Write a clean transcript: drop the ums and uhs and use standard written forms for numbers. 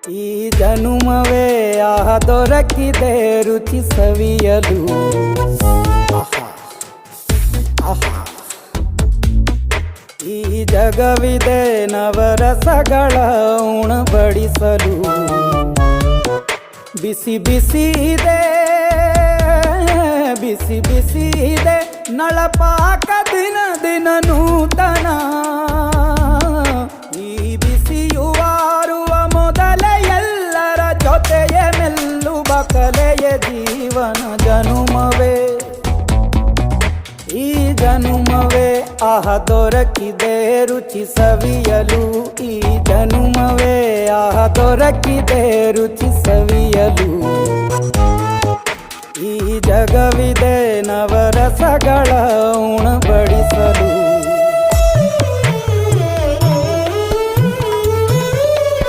ಈ ಜನುಮವೇ ದೊರಕಿದೆ ರುಚಿ ಸವಿಯಲು. ಆಹಾ, ಆಹಾ. ಈ ಜಗವಿದೆ ನವರಸಗಳ ಉಣಬಡಿಸಲು. ಬಿಸಿ ಬಿಸಿ ಇದೆ, ಬಿಸಿ ಬಿಸಿ ಇದೆ ನಳಪಾಕ ದಿನ ದಿನ ನೂತನ. ಈ ಬಿಸಿಯುವಾರುವ ಮೊದಲೇ ಎಲ್ಲರ ಜೊತೆಯೇ ಮೆಲ್ಲುವ ಕಲೆಯ ಜೀವನ ಜನುಮವೇ. ಈ ಜನುಮವೇ ದೊರಕಿದೆ ರುಚಿ ಸವಿಯಲು. ಈ ಜನುಮವೇ ದೊರಕಿದೆ ರುಚಿ ಸವಿಯಲು. ಈ ಜಗವಿದೆ ನವರಸಗಳ ಉಣಬಡಿಸಲು.